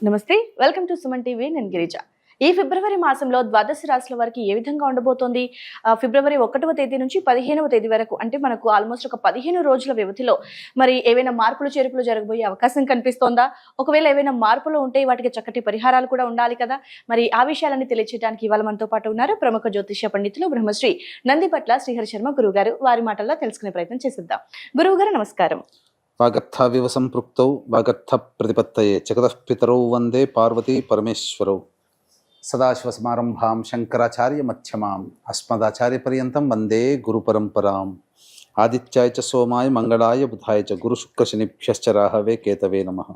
నమస్తే, welcome to Suman TV. నేను గిరిజ. ఈ ఫిబ్రవరి మాసంలో ద్వాదశ రాశుల వారికి ఏ విధంగా ఉండబోతోంది? ఫిబ్రవరి 1వ తేదీ నుంచి 15వ తేదీ వరకు, అంటే మనకు ఆల్మోస్ట్ ఒక 15 రోజుల వ్యవధిలో మరి ఏవైనా మార్పులు చేర్పులు జరగబోయే అవకాశం కనిపిస్తోందా? ఒకవేళ ఏవైనా మార్పులు ఉంటే వాటికి చక్కటి పరిహారాలు కూడా ఉండాలి కదా. మరి ఆ విషయాలన్నీ తెలియచేయడానికి ఇవాళ మనతో పాటు ఉన్నారు ప్రముఖ జ్యోతిష్య పండితులు బ్రహ్మశ్రీ నందిపట్ల శ్రీహరి శర్మ గురువు గారు. వారి మాటల్లో తెలుసుకునే ప్రయత్నం చేసిద్దాం. గురువు గారు నమస్కారం. వాగర్థావివ సంపృక్తౌ వాగర్థ ప్రతిపత్తయే జగతః పితరౌ వందే పార్వతీ పరమేశ్వరౌ. సదాశివసమారంభాం శంకరాచార్య మధ్యమాం అస్మదాచార్య పర్యంతం వందే గురు పరంపరాం. ఆదిత్యాయ చ సోమాయ మంగళాయ బుధాయ చ గురు శుక్ర శనిభ్యశ్చ రాహవే కేతవే నమః.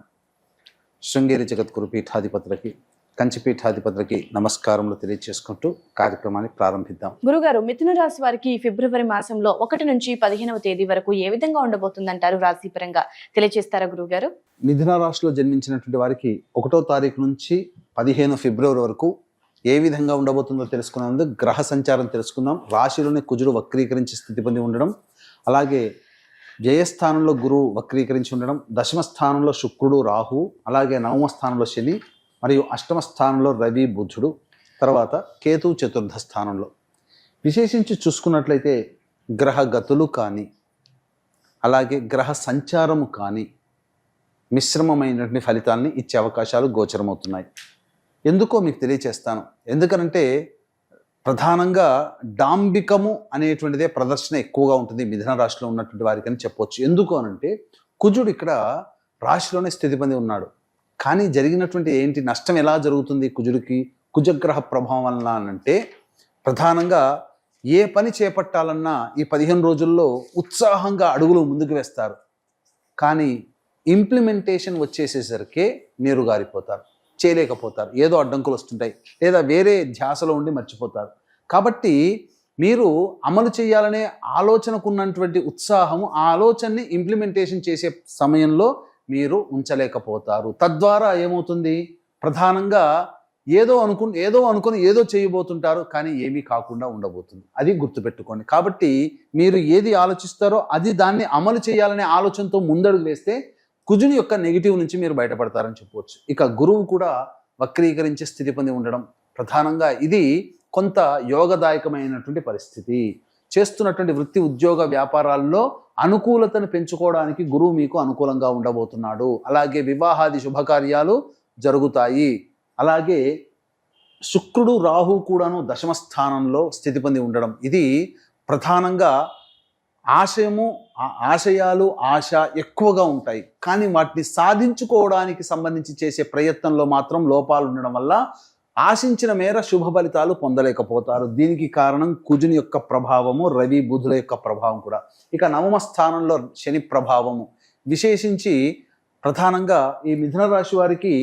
శృంగేరి జగద్గురు పీఠాధిపతులకి, కంచిపీఠాధిపతులకి నమస్కారములు తెలియజేసుకుంటూ కార్యక్రమాన్ని ప్రారంభిద్దాం. గురుగారు, మిథున రాశి వారికి ఫిబ్రవరి మాసంలో 1 నుంచి 15వ తేదీ వరకు ఏ విధంగా ఉండబోతుందంటారు? రాశిపరంగా తెలియజేస్తారా గురుగారు? మిథున రాశిలో జన్మించినటువంటి వారికి 1వ తారీఖు నుంచి 15 ఫిబ్రవరి వరకు ఏ విధంగా ఉండబోతుందో తెలుసుకున్నాం. గ్రహ సంచారం తెలుసుకుందాం. రాశిలోని కుజుడు వక్రీకరించి స్థితి పొంది ఉండడం, అలాగే వ్యయస్థానంలో గురువు వక్రీకరించి ఉండడం, దశమ స్థానంలో శుక్రుడు రాహు, అలాగే నవమ స్థానంలో శని, మరియు అష్టమ స్థానంలో రవి బుధుడు, తర్వాత కేతు చతుర్థ స్థానంలో. విశేషించి చూసుకున్నట్లయితే గ్రహ గతులు కానీ, అలాగే గ్రహ సంచారము కానీ మిశ్రమమైనటువంటి ఫలితాలని ఇచ్చే అవకాశాలు గోచరమవుతున్నాయి. ఎందుకో మీకు తెలియచేస్తాను. ఎందుకనంటే ప్రధానంగా డాంబికము అనేటువంటిదే ప్రదర్శన ఎక్కువగా ఉంటుంది మిథున రాశిలో ఉన్నటువంటి వారికి అని చెప్పవచ్చు. ఎందుకు అనంటే కుజుడు ఇక్కడ రాశిలోనే స్థితి పొంది ఉన్నాడు. కానీ జరిగినటువంటి నష్టం ఎలా జరుగుతుంది కుజుడికి? కుజగ్రహ ప్రభావం వలన అంటే ప్రధానంగా ఏ పని చేపట్టాలన్నా ఈ 15 రోజుల్లో ఉత్సాహంగా అడుగులు ముందుకు వేస్తారు. కానీ ఇంప్లిమెంటేషన్ వచ్చేసేసరికి నీరుగారిపోతారు, చేయలేకపోతారు. ఏదో అడ్డంకులు వస్తుంటాయి, లేదా వేరే ధ్యాసలో ఉండి మర్చిపోతారు. కాబట్టి మీరు అమలు చేయాలనే ఆలోచనకున్నటువంటి ఉత్సాహము, ఆ ఆలోచనని ఇంప్లిమెంటేషన్ చేసే సమయంలో మీరు ఉంచలేకపోతారు. తద్వారా ఏమవుతుంది? ప్రధానంగా ఏదో అనుకుని ఏదో చేయబోతుంటారు, కానీ ఏమీ కాకుండా ఉండబోతుంది. అది గుర్తుపెట్టుకోండి. కాబట్టి మీరు ఏది ఆలోచిస్తారో అది దాన్ని అమలు చేయాలనే ఆలోచనతో ముందడుగు వేస్తే కుజుని యొక్క నెగిటివ్ నుంచి మీరు బయటపడతారని చెప్పవచ్చు. ఇక గురువు కూడా వక్రీకరించే స్థితి పొంది ఉండడం, ప్రధానంగా ఇది కొంత యోగదాయకమైనటువంటి పరిస్థితి. చేస్తున్నటువంటి వృత్తి ఉద్యోగ వ్యాపారాల్లో అనుకూలతను పెంచుకోవడానికి గురువు మీకు అనుకూలంగా ఉండబోతున్నాడు. అలాగే వివాహాది శుభకార్యాలు జరుగుతాయి. అలాగే శుక్రుడు రాహు కూడాను దశమ స్థానంలో స్థితి పొంది ఉండడం, ఇది ప్రధానంగా ఆశయాలు ఆశ ఎక్కువగా ఉంటాయి. కానీ వాటిని సాధించుకోవడానికి సంబంధించి చేసే ప్రయత్నంలో మాత్రం లోపాలు ఉండడం వల్ల ఆశించిన మేర శుభ ఫలితాలు పొందలేకపోతారు. దీనికి కారణం కుజుని యొక్క ప్రభావము, రవి బుధుల యొక్క ప్రభావం కూడా. ఇక నవమ స్థానంలో శని ప్రభావము. విశేషించి ప్రధానంగా ఈ మిథున రాశి వారికి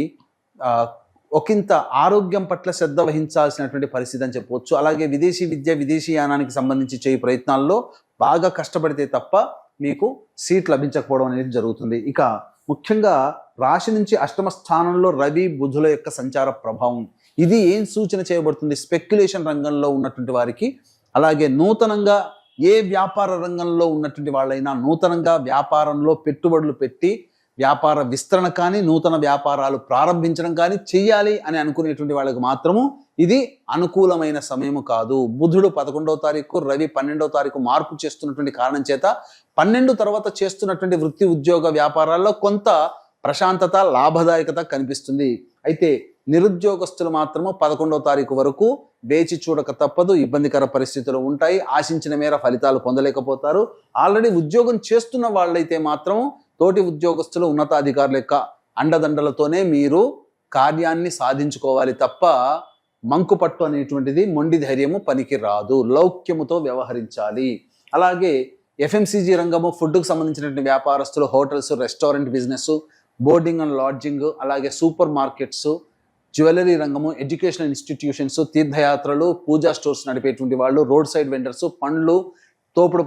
ఒకంత ఆరోగ్యం పట్ల శ్రద్ధ వహించాల్సినటువంటి పరిస్థితి అని చెప్పవచ్చు. అలాగే విదేశీ విద్య, విదేశీ యానానికి సంబంధించి చేయ ప్రయత్నాల్లో బాగా కష్టపడితే తప్ప మీకు సీట్ లభించకపోవడం అనేది జరుగుతుంది. ఇక ముఖ్యంగా రాశి నుంచి అష్టమ స్థానంలో రవి బుధుల యొక్క సంచార ప్రభావం, ఇది ఏం సూచన చేయబడుతుంది? స్పెక్యులేషన్ రంగంలో ఉన్నటువంటి వారికి, అలాగే నూతనంగా ఏ వ్యాపార రంగంలో ఉన్నటువంటి వాళ్ళైనా నూతనంగా వ్యాపారంలో పెట్టుబడులు పెట్టి వ్యాపార విస్తరణ కానీ, నూతన వ్యాపారాలు ప్రారంభించడం కానీ చెయ్యాలి అని అనుకునేటువంటి వాళ్ళకి మాత్రము ఇది అనుకూలమైన సమయము కాదు. బుధుడు 11వ తారీఖు, రవి 12వ తారీఖు మార్పు చేస్తున్నటువంటి కారణం చేత 12 తర్వాత చేస్తున్నటువంటి వృత్తి ఉద్యోగ వ్యాపారాల్లో కొంత ప్రశాంతత, లాభదాయకత కనిపిస్తుంది. అయితే నిరుద్యోగస్తులు మాత్రము 11వ తారీఖు వరకు వేచి చూడక తప్పదు. ఇబ్బందికర పరిస్థితులు ఉంటాయి. ఆశించిన మేర ఫలితాలు పొందలేకపోతారు. ఆల్రెడీ ఉద్యోగం చేస్తున్న వాళ్ళైతే మాత్రం తోటి ఉద్యోగస్తులు, ఉన్నతాధికారుల యొక్క అండదండలతోనే మీరు కార్యాన్ని సాధించుకోవాలి తప్ప మంకుపట్టు అనేటువంటిది, మొండి ధైర్యము పనికి రాదు. లౌక్యముతో వ్యవహరించాలి. అలాగే ఎఫ్ఎంసీజీ రంగము, ఫుడ్కు సంబంధించినటువంటి వ్యాపారస్తులు, hotels, restaurant business, boarding and lodging, అలాగే సూపర్ మార్కెట్స్, జ్యువెలరీ రంగము, ఎడ్యుకేషనల్ ఇన్స్టిట్యూషన్స్, తీర్థయాత్రలు, పూజా స్టోర్స్ నడిపేటువంటి వాళ్ళు, రోడ్ సైడ్ వెండర్స్, పండ్లు, తోపుడు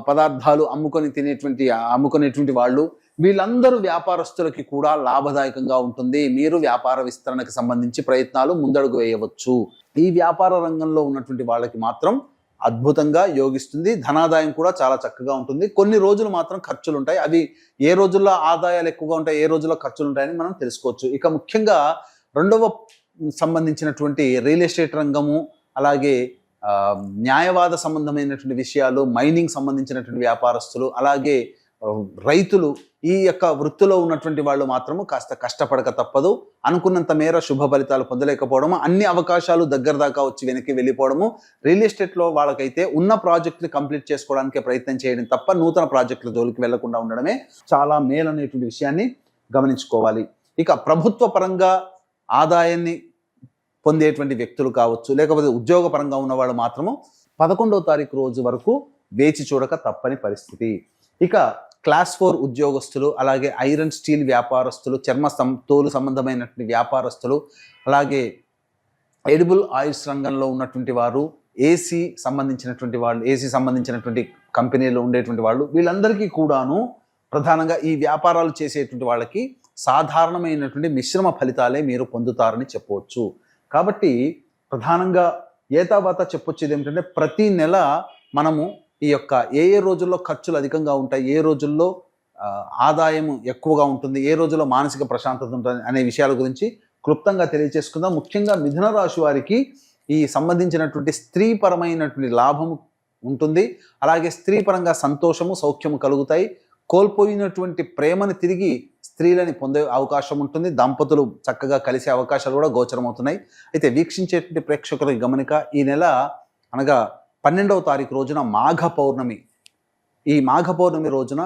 పదార్థాలు అమ్ముకునేటువంటి వాళ్ళు, వీళ్ళందరూ వ్యాపారస్తులకి కూడా లాభదాయకంగా ఉంటుంది. మీరు వ్యాపార విస్తరణకు సంబంధించి ప్రయత్నాలు ముందడుగు వేయవచ్చు. ఈ వ్యాపార రంగంలో ఉన్నటువంటి వాళ్ళకి మాత్రం అద్భుతంగా యోగిస్తుంది. ధనాదాయం కూడా చాలా చక్కగా ఉంటుంది. కొన్ని రోజులు మాత్రం ఖర్చులు ఉంటాయి. అవి ఏ రోజుల్లో ఆదాయాలు ఎక్కువగా ఉంటాయి, ఏ రోజుల్లో ఖర్చులు ఉంటాయని మనం తెలుసుకోవచ్చు. ఇక ముఖ్యంగా రెండవ సంబంధించినటువంటి రియల్ ఎస్టేట్ రంగము, అలాగే న్యాయవాద సంబంధమైనటువంటి విషయాలు, మైనింగ్ సంబంధించినటువంటి వ్యాపారస్తులు, అలాగే రైతులు, ఈ యొక్క వృత్తిలో ఉన్నటువంటి వాళ్ళు మాత్రము కాస్త కష్టపడక తప్పదు. అనుకున్నంత మేర శుభ ఫలితాలు పొందలేకపోవడము, అన్ని అవకాశాలు దగ్గర దాకా వచ్చి వెనక్కి వెళ్ళిపోవడము. రియల్ ఎస్టేట్లో వాళ్ళకైతే ఉన్న ప్రాజెక్టుని కంప్లీట్ చేసుకోవడానికి ప్రయత్నం చేయడం తప్ప నూతన ప్రాజెక్టుల జోలికి వెళ్లకుండా ఉండడమే చాలా మేలు అనేటువంటి విషయాన్ని గమనించుకోవాలి. ఇక ప్రభుత్వ పరంగా ఆదాయాన్ని పొందేటువంటి వ్యక్తులు కావచ్చు, లేకపోతే ఉద్యోగ పరంగా ఉన్నవాళ్ళు మాత్రము 11వ తారీఖు రోజు వరకు వేచి చూడక తప్పని పరిస్థితి. ఇక క్లాస్ 4 ఉద్యోగస్తులు, అలాగే ఐరన్ స్టీల్ వ్యాపారస్తులు, తోలు సంబంధమైనటువంటి వ్యాపారస్తులు, అలాగే ఎడిబుల్ ఆయిల్స్ రంగంలో ఉన్నటువంటి వారు, ఏసీ సంబంధించినటువంటి కంపెనీలో ఉండేటువంటి వాళ్ళు, వీళ్ళందరికీ కూడాను ప్రధానంగా ఈ వ్యాపారాలు చేసేటువంటి వాళ్ళకి సాధారణమైనటువంటి మిశ్రమ ఫలితాలే మీరు పొందుతారని చెప్పవచ్చు. కాబట్టి ప్రధానంగా ఏతావాత చెప్పొచ్చేది ఏమిటంటే, ప్రతి నెల మనము ఈ యొక్క ఏ రోజుల్లో ఖర్చులు అధికంగా ఉంటాయి, ఏ రోజుల్లో ఆదాయం ఎక్కువగా ఉంటుంది, ఏ రోజుల్లో మానసిక ప్రశాంతత ఉంటుంది అనే విషయాల గురించి క్లుప్తంగా తెలియజేసుకుందాం. ముఖ్యంగా మిథున రాశి వారికి ఈ సంబంధించినటువంటి స్త్రీపరమైనటువంటి లాభము ఉంటుంది. అలాగే స్త్రీపరంగా సంతోషము, సౌఖ్యము కలుగుతాయి. కోల్పోయినటువంటి ప్రేమని తిరిగి స్త్రీలని పొందే అవకాశం ఉంటుంది. దంపతులు చక్కగా కలిసే అవకాశాలు కూడా గోచరమవుతున్నాయి. అయితే వీక్షించేటువంటి ప్రేక్షకుల గమనిక, ఈ నెల అనగా 12వ తారీఖు రోజున మాఘ పౌర్ణమి. ఈ మాఘ పౌర్ణమి రోజున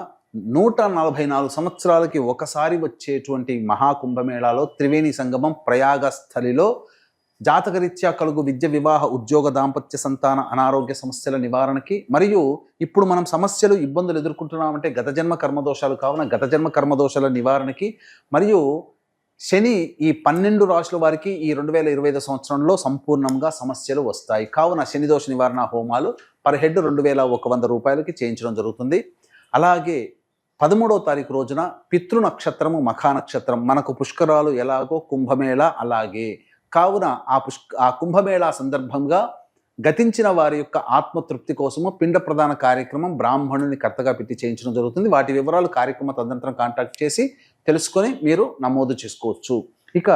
144 సంవత్సరాలకి ఒకసారి వచ్చేటువంటి మహాకుంభమేళాలో త్రివేణి సంగమం ప్రయాగ స్థలిలో జాతకరీత్యా కలుగు విద్య, వివాహ, ఉద్యోగ, దాంపత్య, సంతాన, అనారోగ్య సమస్యల నివారణకి, మరియు ఇప్పుడు మనం సమస్యలు, ఇబ్బందులు ఎదుర్కొంటున్నామంటే గత జన్మ కర్మదోషాలు కావున గత జన్మ కర్మదోషాల నివారణకి, మరియు శని ఈ 12 రాశుల వారికి ఈ 2025 సంవత్సరంలో సంపూర్ణంగా సమస్యలు వస్తాయి. కావున శని దోష నివారణ హోమాలు పర్ హెడ్ 2100 రూపాయలకి చేయించడం జరుగుతుంది. అలాగే 13వ తారీఖు రోజున పితృ నక్షత్రము మఖా నక్షత్రం, మనకు పుష్కరాలు ఎలాగో కుంభమేళ అలాగే. కావున ఆ కుంభమేళా సందర్భంగా గతించిన వారి యొక్క ఆత్మతృప్తి కోసము పిండ ప్రదాన కార్యక్రమం బ్రాహ్మణుని కర్తగా పెట్టి చేయించడం జరుగుతుంది. వాటి వివరాలు కార్యక్రమ తదనంతరం కాంటాక్ట్ చేసి తెలుసుకొని మీరు నమోదు చేసుకోవచ్చు. ఇక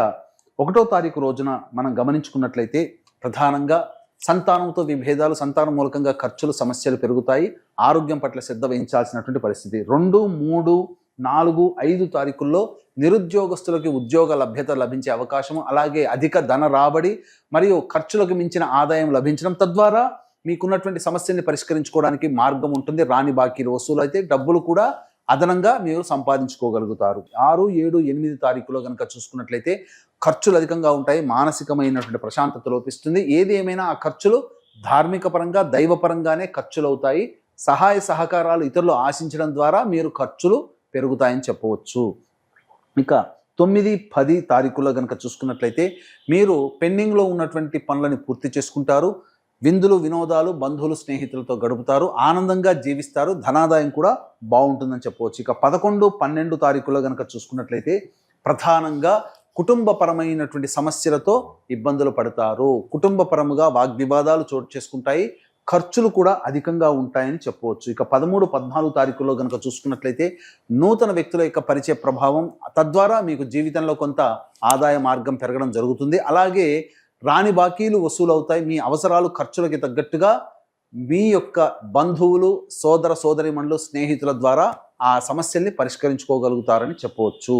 1వ తారీఖు రోజున మనం గమనించుకున్నట్లయితే ప్రధానంగా సంతానంతో విభేదాలు, సంతానం మూలకంగా ఖర్చులు, సమస్యలు పెరుగుతాయి. ఆరోగ్యం పట్ల శ్రద్ధ వహించాల్సినటువంటి పరిస్థితి. 2, 3, 4, 5 తారీఖుల్లో నిరుద్యోగస్తులకి ఉద్యోగ లభ్యత లభించే అవకాశము, అలాగే అధిక ధన రాబడి మరియు ఖర్చులకు మించిన ఆదాయం లభించడం, తద్వారా మీకున్నటువంటి సమస్యల్ని పరిష్కరించుకోవడానికి మార్గం ఉంటుంది. రాని బాకీలు వసూలు అయితే డబ్బులు కూడా అదనంగా మీరు సంపాదించుకోగలుగుతారు. 6, 7, 8 తారీఖులో కనుక చూసుకున్నట్లయితే ఖర్చులు అధికంగా ఉంటాయి. మానసికమైనటువంటి ప్రశాంతత లోపిస్తుంది. ఏది ఏమైనా ఆ ఖర్చులు ధార్మిక పరంగా, దైవపరంగానే ఖర్చులు అవుతాయి. సహాయ సహకారాలు ఇతరులు ఆశించడం ద్వారా మీరు ఖర్చులు పెరుగుతాయని చెప్పవచ్చు. ఇక 9, 10 తారీఖుల్లో కనుక చూసుకున్నట్లయితే మీరు పెండింగ్లో ఉన్నటువంటి పనులని పూర్తి చేసుకుంటారు. విందులు, వినోదాలు, బంధువులు, స్నేహితులతో గడుపుతారు. ఆనందంగా జీవిస్తారు. ధనాదాయం కూడా బాగుంటుందని చెప్పవచ్చు. ఇక 11, 12 తారీఖుల్లో కనుక చూసుకున్నట్లయితే ప్రధానంగా కుటుంబపరమైనటువంటి సమస్యలతో ఇబ్బందులు పడతారు. కుటుంబపరముగా వాగ్వివాదాలు చోటు చేసుకుంటాయి. ఖర్చులు కూడా అధికంగా ఉంటాయని చెప్పవచ్చు. ఇక 13, 14 తారీఖుల్లో కనుక చూసుకున్నట్లయితే నూతన వ్యక్తుల యొక్క పరిచయ ప్రభావం, తద్వారా మీకు జీవితంలో కొంత ఆదాయ మార్గం పెరగడం జరుగుతుంది. అలాగే రాని బాకీలు వసూలు అవుతాయి. మీ అవసరాలు, ఖర్చులకి తగ్గట్టుగా మీ యొక్క బంధువులు, సోదర సోదరీమణులు, స్నేహితుల ద్వారా ఆ సమస్యల్ని పరిష్కరించుకోగలుగుతారని చెప్పవచ్చు.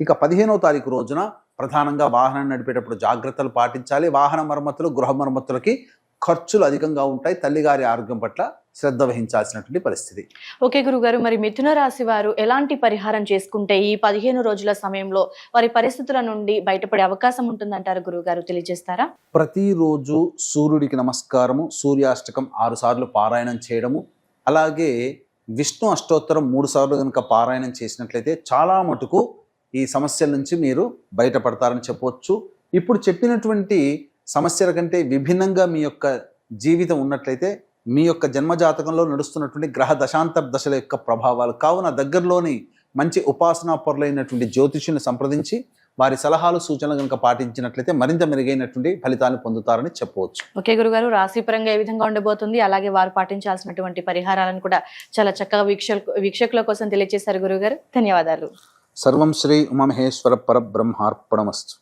ఇక 15వ తారీఖు రోజున ప్రధానంగా వాహనం నడిపేటప్పుడు జాగ్రత్తలు పాటించాలి. వాహన మరమ్మతులు, గృహ మరమ్మతులకి ఖర్చులు అధికంగా ఉంటాయి. తల్లిగారి ఆరోగ్యం పట్ల శ్రద్ధ వహించాల్సినటువంటి పరిస్థితి. ఓకే గురుగారు, మరి మిథున రాశి వారు ఎలాంటి పరిహారం చేసుకుంటే ఈ 15 రోజుల సమయంలో వారి పరిస్థితుల నుండి బయటపడే అవకాశం ఉంటుందంటారు గురుగారు, తెలియజేస్తారా? ప్రతిరోజు సూర్యుడికి నమస్కారము, సూర్యాష్టకం 6 సార్లు పారాయణం చేయడము, అలాగే విష్ణు అష్టోత్తరం 3 సార్లు కనుక పారాయణం చేసినట్లయితే చాలా మటుకు ఈ సమస్యల నుంచి మీరు బయటపడతారని చెప్పవచ్చు. ఇప్పుడు చెప్పినటువంటి సమస్యల కంటే విభిన్నంగా మీ యొక్క జీవితం ఉన్నట్లయితే మీ యొక్క జన్మజాతకంలో నడుస్తున్నటువంటి గ్రహ దశాంతర దశల యొక్క ప్రభావాలు, కావున దగ్గరలోని మంచి ఉపాసనా పరులైనటువంటి జ్యోతిష్యుని సంప్రదించి వారి సలహాలు సూచనలు కనుక పాటించినట్లయితే మరింత మెరుగైనటువంటి ఫలితాలను పొందుతారని చెప్పవచ్చు. ఓకే గురుగారు, రాశిపరంగా ఏ విధంగా ఉండబోతుంది, అలాగే వారు పాటించాల్సినటువంటి పరిహారాలను కూడా చాలా చక్కగా వీక్షకుల కోసం తెలియజేశారు గురుగారు. ధన్యవాదాలు. సర్వం శ్రీ ఉమామహేశ్వర పరబ్రహ్మార్పణమస్తు.